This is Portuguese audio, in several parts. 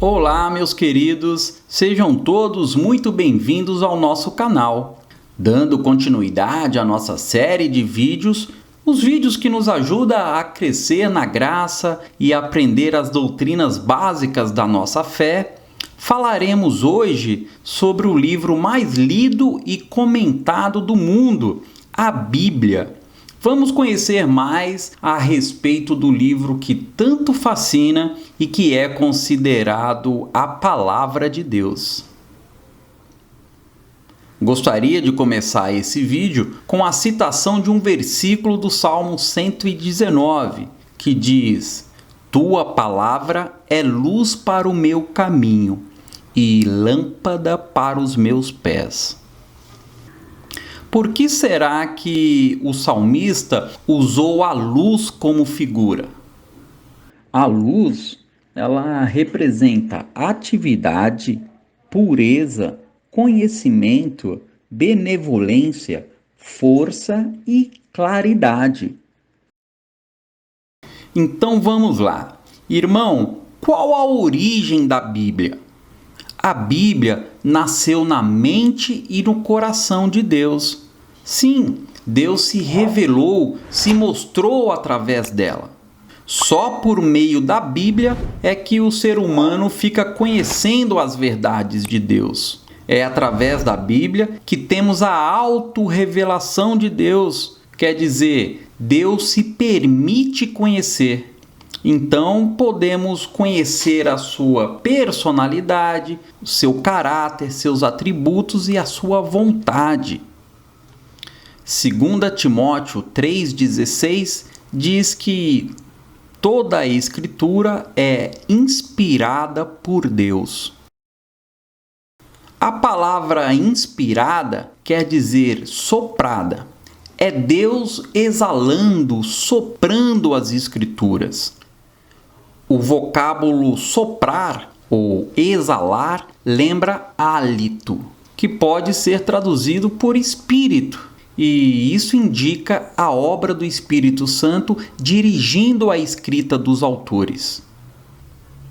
Olá, meus queridos, sejam todos muito bem-vindos ao nosso canal. Dando continuidade à nossa série de vídeos, os vídeos que nos ajudam a crescer na graça e aprender as doutrinas básicas da nossa fé, falaremos hoje sobre o livro mais lido e comentado do mundo, a Bíblia. Vamos conhecer mais a respeito do livro que tanto fascina e que é considerado a Palavra de Deus. Gostaria de começar esse vídeo com a citação de um versículo do Salmo 119, que diz: Tua palavra é luz para o meu caminho e lâmpada para os meus pés. Por que será que o salmista usou a luz como figura? A luz, ela representa atividade, pureza, conhecimento, benevolência, força e claridade. Então vamos lá. Irmão, qual a origem da Bíblia? A Bíblia nasceu na mente e no coração de Deus. Sim, Deus se revelou, se mostrou através dela. Só por meio da Bíblia é que o ser humano fica conhecendo as verdades de Deus. É através da Bíblia que temos a autorrevelação de Deus. Quer dizer, Deus se permite conhecer. Então, podemos conhecer a sua personalidade, o seu caráter, seus atributos e a sua vontade. 2 Timóteo 3,16 diz que toda a Escritura é inspirada por Deus. A palavra inspirada quer dizer soprada. É Deus exalando, soprando as Escrituras. O vocábulo soprar ou exalar lembra hálito, que pode ser traduzido por espírito. E isso indica a obra do Espírito Santo dirigindo a escrita dos autores.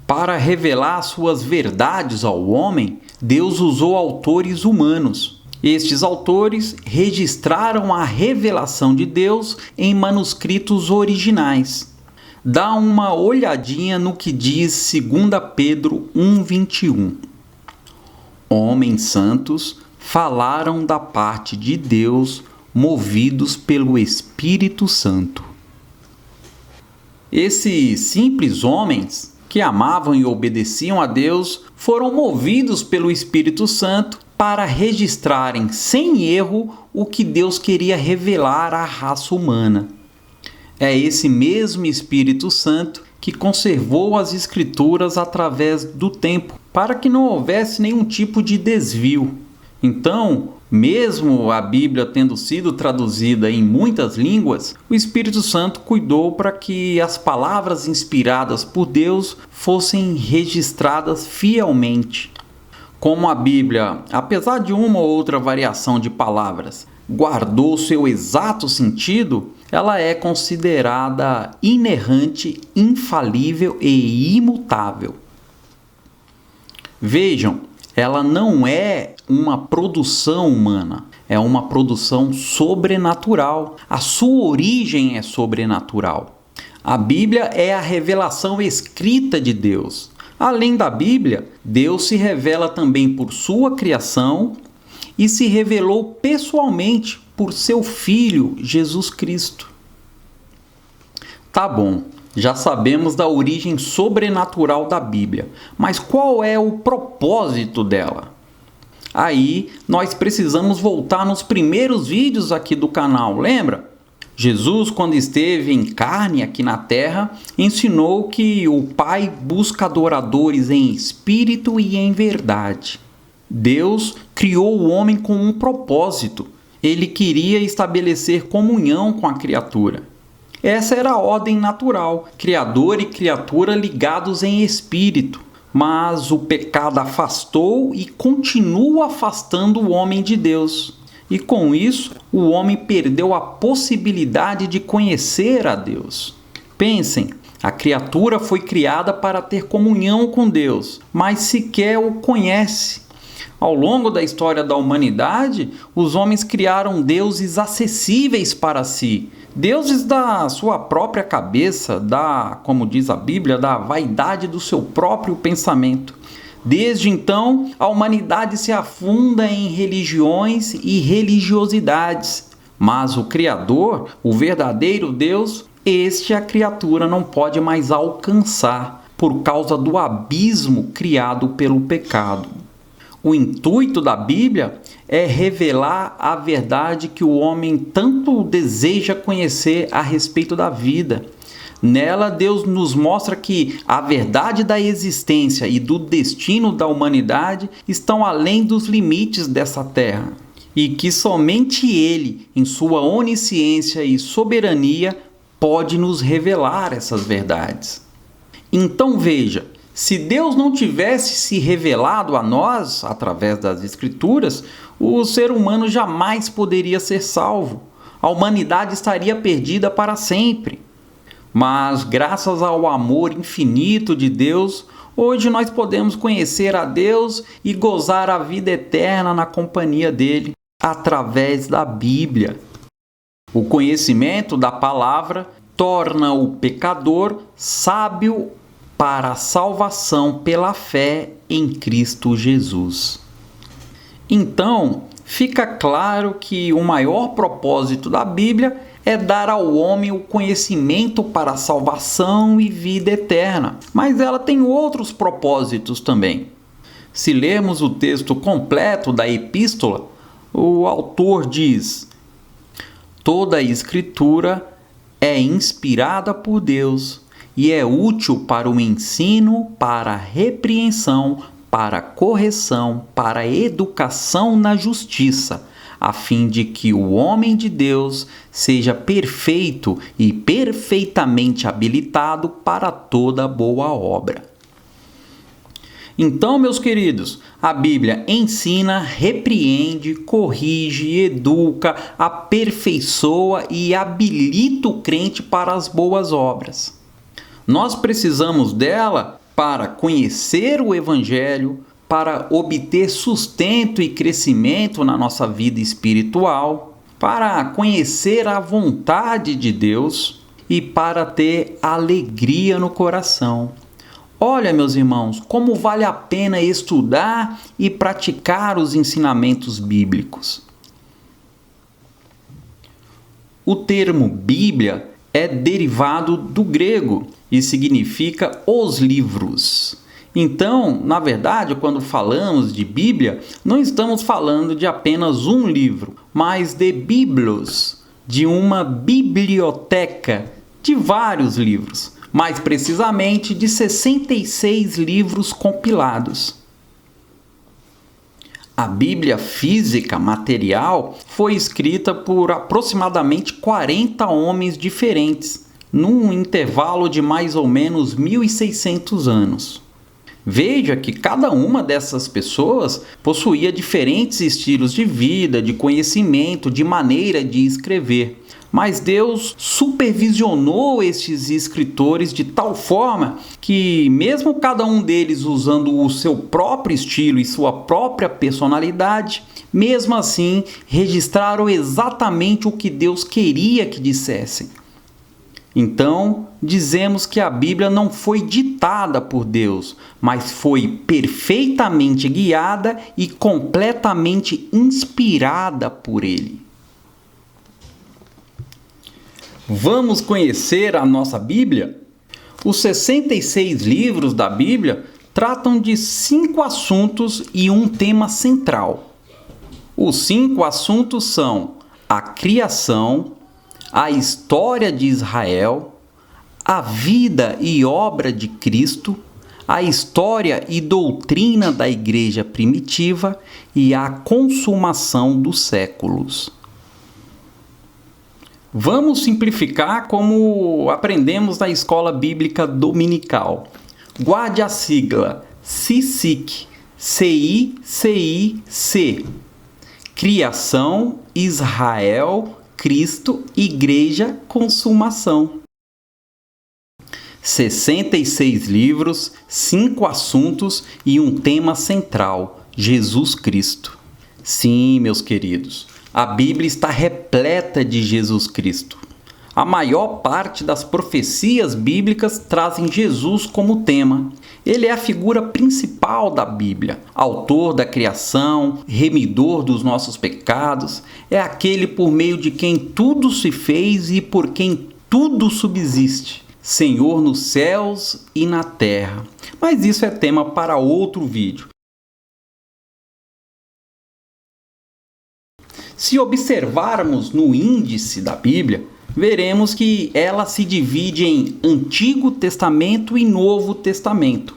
Para revelar suas verdades ao homem, Deus usou autores humanos. Estes autores registraram a revelação de Deus em manuscritos originais. Dá uma olhadinha no que diz 2 Pedro 1,21. Homens santos falaram da parte de Deus, movidos pelo Espírito Santo. Esses simples homens que amavam e obedeciam a Deus foram movidos pelo Espírito Santo para registrarem sem erro o que Deus queria revelar à raça humana. É esse mesmo Espírito Santo que conservou as Escrituras através do tempo, para que não houvesse nenhum tipo de desvio. Então, mesmo a Bíblia tendo sido traduzida em muitas línguas, o Espírito Santo cuidou para que as palavras inspiradas por Deus fossem registradas fielmente. Como a Bíblia, apesar de uma ou outra variação de palavras, guardou seu exato sentido, ela é considerada inerrante, infalível e imutável. Vejam, ela não é uma produção humana, é uma produção sobrenatural. A sua origem é sobrenatural. A Bíblia é a revelação escrita de Deus. Além da Bíblia, Deus se revela também por sua criação e se revelou pessoalmente por seu Filho, Jesus Cristo. Tá bom. Já sabemos da origem sobrenatural da Bíblia, mas qual é o propósito dela? Aí nós precisamos voltar nos primeiros vídeos aqui do canal, lembra? Jesus, quando esteve em carne aqui na terra, ensinou que o Pai busca adoradores em espírito e em verdade. Deus criou o homem com um propósito. Ele queria estabelecer comunhão com a criatura. Essa era a ordem natural, criador e criatura ligados em espírito. Mas o pecado afastou e continua afastando o homem de Deus. E com isso, o homem perdeu a possibilidade de conhecer a Deus. Pensem, A criatura foi criada para ter comunhão com Deus, mas sequer o conhece. Ao longo da história da humanidade, os homens criaram deuses acessíveis para si, deuses da sua própria cabeça, como diz a Bíblia, da vaidade do seu próprio pensamento. Desde então, a humanidade se afunda em religiões e religiosidades, mas o Criador, o verdadeiro Deus, este a criatura não pode mais alcançar por causa do abismo criado pelo pecado. O intuito da Bíblia é revelar a verdade que o homem tanto deseja conhecer a respeito da vida. Nela, Deus nos mostra que a verdade da existência e do destino da humanidade estão além dos limites dessa terra, e que somente Ele, em sua onisciência e soberania, pode nos revelar essas verdades. Então veja, se Deus não tivesse se revelado a nós através das Escrituras, o ser humano jamais poderia ser salvo. A humanidade estaria perdida para sempre. Mas, graças ao amor infinito de Deus, hoje nós podemos conhecer a Deus e gozar a vida eterna na companhia dele, através da Bíblia. O conhecimento da palavra torna o pecador sábio para a salvação pela fé em Cristo Jesus. Então, fica claro que o maior propósito da Bíblia é dar ao homem o conhecimento para a salvação e vida eterna, mas ela tem outros propósitos também. Se lermos o texto completo da epístola, o autor diz: toda a Escritura é inspirada por Deus e é útil para o ensino, para a repreensão, para a correção, para a educação na justiça, a fim de que o homem de Deus seja perfeito e perfeitamente habilitado para toda boa obra. Então, meus queridos, a Bíblia ensina, repreende, corrige, educa, aperfeiçoa e habilita o crente para as boas obras. Nós precisamos dela para conhecer o Evangelho, para obter sustento e crescimento na nossa vida espiritual, para conhecer a vontade de Deus e para ter alegria no coração. Olha, meus irmãos, como vale a pena estudar e praticar os ensinamentos bíblicos. O termo Bíblia é derivado do grego e significa os livros. Então, na verdade, quando falamos de Bíblia, não estamos falando de apenas um livro, mas de biblos, de uma biblioteca de vários livros, mais precisamente de 66 livros compilados. A Bíblia física, material, foi escrita por aproximadamente 40 homens diferentes, num intervalo de mais ou menos 1.600 anos. Veja que cada uma dessas pessoas possuía diferentes estilos de vida, de conhecimento, de maneira de escrever. Mas Deus supervisionou estes escritores de tal forma que, mesmo cada um deles usando o seu próprio estilo e sua própria personalidade, mesmo assim registraram exatamente o que Deus queria que dissessem. Então, dizemos que a Bíblia não foi ditada por Deus, mas foi perfeitamente guiada e completamente inspirada por Ele. Vamos conhecer a nossa Bíblia? Os 66 livros da Bíblia tratam de 5 assuntos e um tema central. Os 5 assuntos são a criação, a história de Israel, a vida e obra de Cristo, a história e doutrina da igreja primitiva e a consumação dos séculos. Vamos simplificar como aprendemos na escola bíblica dominical. Guarde a sigla CICIC, C-I-C-I-C. Criação, Israel, Cristo, Igreja, Consumação. 66 livros, 5 assuntos e um tema central: Jesus Cristo. Sim, meus queridos, a Bíblia está repleta de Jesus Cristo. A maior parte das profecias bíblicas trazem Jesus como tema. Ele é a figura principal da Bíblia, autor da criação, remidor dos nossos pecados, é aquele por meio de quem tudo se fez e por quem tudo subsiste, Senhor nos céus e na terra. Mas isso é tema para outro vídeo. Se observarmos no índice da Bíblia, veremos que ela se divide em Antigo Testamento e Novo Testamento.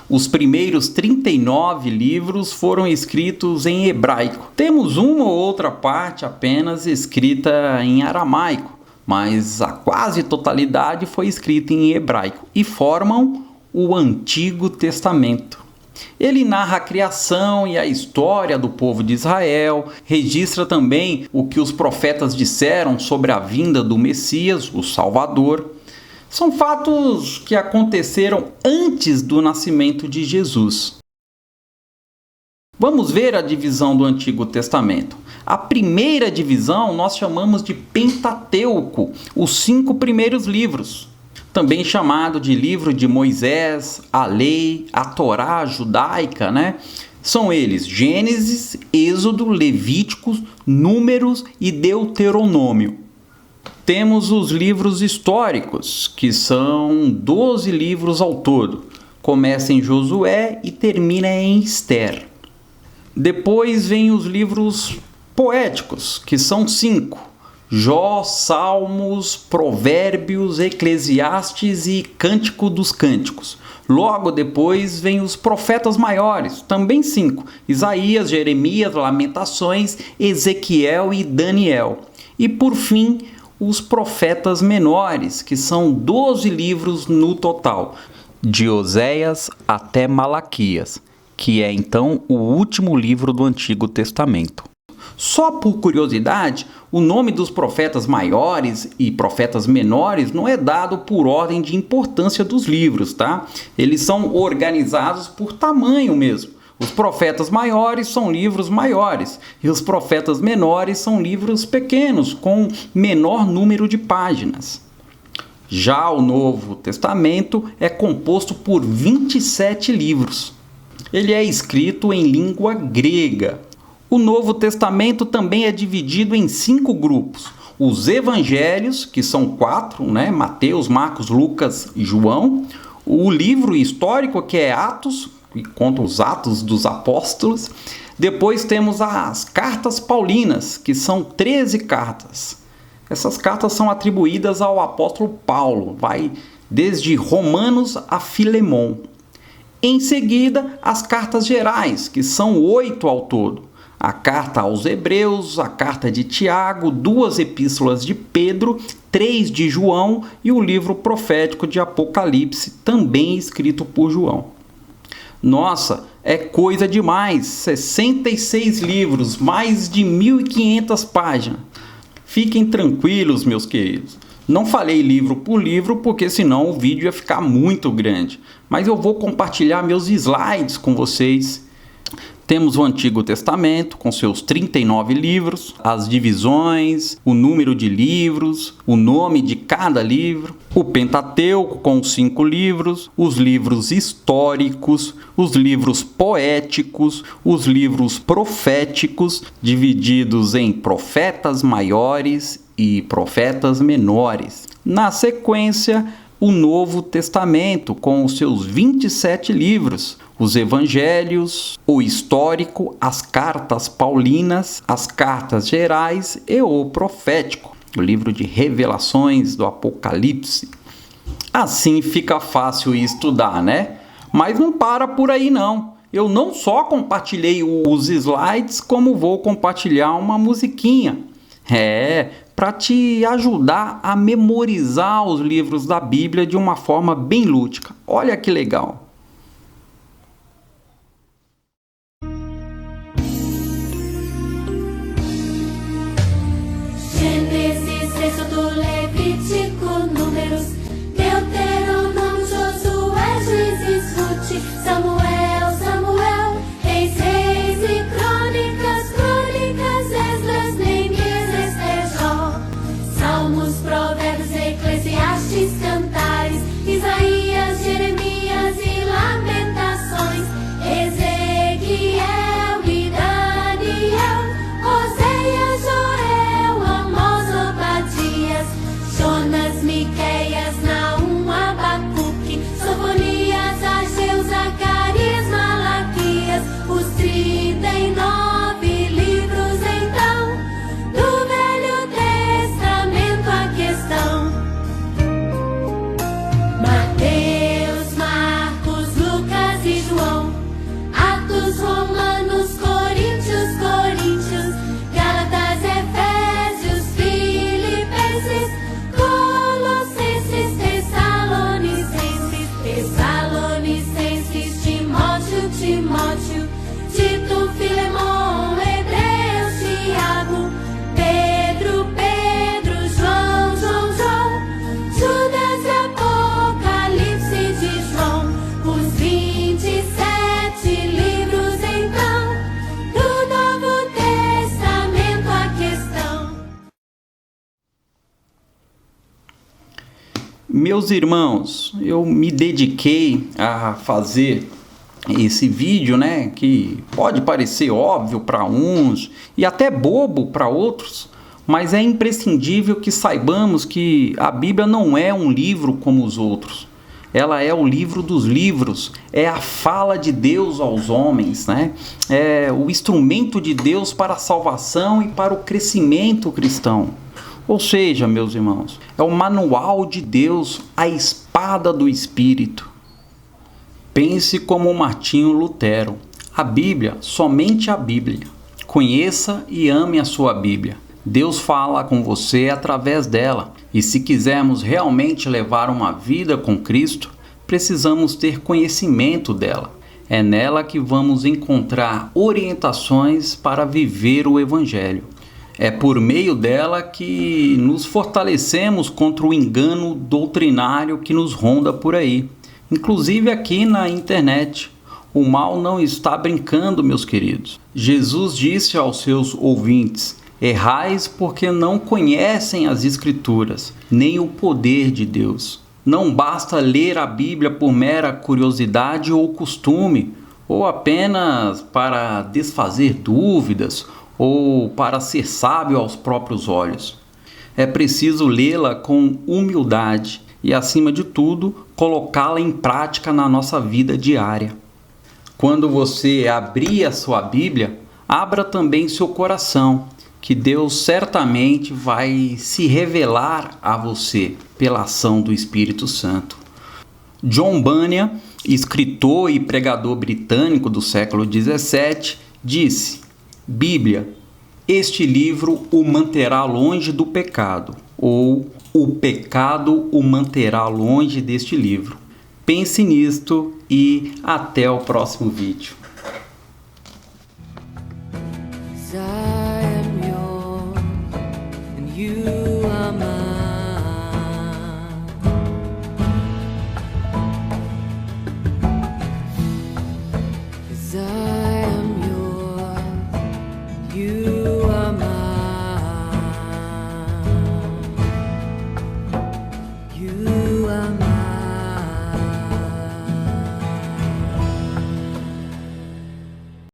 Os primeiros 39 livros foram escritos em hebraico. Temos uma ou outra parte apenas escrita em aramaico, mas a quase totalidade foi escrita em hebraico e formam o Antigo Testamento. Ele narra a criação e a história do povo de Israel, registra também o que os profetas disseram sobre a vinda do Messias, o Salvador. São fatos que aconteceram antes do nascimento de Jesus. Vamos ver a divisão do Antigo Testamento. A primeira divisão nós chamamos de Pentateuco, os 5 primeiros livros. Também chamado de livro de Moisés, a lei, a Torá judaica, né? São eles Gênesis, Êxodo, Levíticos, Números e Deuteronômio. Temos os livros históricos, que são 12 livros ao todo. Começa em Josué e termina em Ester. Depois vem os livros poéticos, que são 5. Jó, Salmos, Provérbios, Eclesiastes e Cântico dos Cânticos. Logo depois vem os profetas maiores, também 5. Isaías, Jeremias, Lamentações, Ezequiel e Daniel. E por fim, os profetas menores, que são 12 livros no total, de Oséias até Malaquias, que é então o último livro do Antigo Testamento. Só por curiosidade, o nome dos profetas maiores e profetas menores não é dado por ordem de importância dos livros, tá? Eles são organizados por tamanho mesmo. Os profetas maiores são livros maiores e os profetas menores são livros pequenos, com menor número de páginas. Já o Novo Testamento é composto por 27 livros. Ele é escrito em língua grega. O Novo Testamento também é dividido em 5 grupos. Os Evangelhos, que são 4, né? Mateus, Marcos, Lucas e João. O livro histórico, que é Atos, que conta os Atos dos Apóstolos. Depois temos as Cartas Paulinas, que são 13 cartas. Essas cartas são atribuídas ao apóstolo Paulo, vai desde Romanos a Filemon. Em seguida, as cartas gerais, que são 8 ao todo. A carta aos Hebreus, a carta de Tiago, 2 epístolas de Pedro, 3 de João e o livro profético de Apocalipse, também escrito por João. Nossa, é coisa demais! 66 livros, mais de 1.500 páginas. Fiquem tranquilos, meus queridos. Não falei livro por livro, porque senão o vídeo ia ficar muito grande. Mas eu vou compartilhar meus slides com vocês. Temos o Antigo Testamento, com seus 39 livros, as divisões, o número de livros, o nome de cada livro, o Pentateuco, com os 5 livros, os livros históricos, os livros poéticos, os livros proféticos, divididos em profetas maiores e profetas menores. Na sequência, o Novo Testamento, com os seus 27 livros, os Evangelhos, o histórico, as cartas paulinas, as cartas gerais e o profético, o livro de revelações do Apocalipse. Assim fica fácil estudar, né? Mas não para por aí não. Eu não só compartilhei os slides, como vou compartilhar uma musiquinha. Para te ajudar a memorizar os livros da Bíblia de uma forma bem lúdica. Olha que legal! Gênesis, Êxodo, Levítico, Números, Deuteronômio. Meus irmãos, eu me dediquei a fazer esse vídeo, né, que pode parecer óbvio para uns e até bobo para outros, mas é imprescindível que saibamos que a Bíblia não é um livro como os outros. Ela é o livro dos livros, é a fala de Deus aos homens, né? É o instrumento de Deus para a salvação e para o crescimento cristão. Ou seja, meus irmãos, é o manual de Deus, a espada do Espírito. Pense como Martinho Lutero. A Bíblia, somente a Bíblia. Conheça e ame a sua Bíblia. Deus fala com você através dela. E se quisermos realmente levar uma vida com Cristo, precisamos ter conhecimento dela. É nela que vamos encontrar orientações para viver o Evangelho. É por meio dela que nos fortalecemos contra o engano doutrinário que nos ronda por aí, inclusive aqui na internet. O mal não está brincando, meus queridos. Jesus disse aos seus ouvintes: errais porque não conhecem as Escrituras, nem o poder de Deus. Não basta ler a Bíblia por mera curiosidade ou costume, ou apenas para desfazer dúvidas, ou para ser sábio aos próprios olhos. É preciso lê-la com humildade e, acima de tudo, colocá-la em prática na nossa vida diária. Quando você abrir a sua Bíblia, abra também seu coração, que Deus certamente vai se revelar a você pela ação do Espírito Santo. John Bunyan, escritor e pregador britânico do século XVII, disse: Bíblia, este livro o manterá longe do pecado, ou o pecado o manterá longe deste livro. Pense nisto e até o próximo vídeo. I am yours and you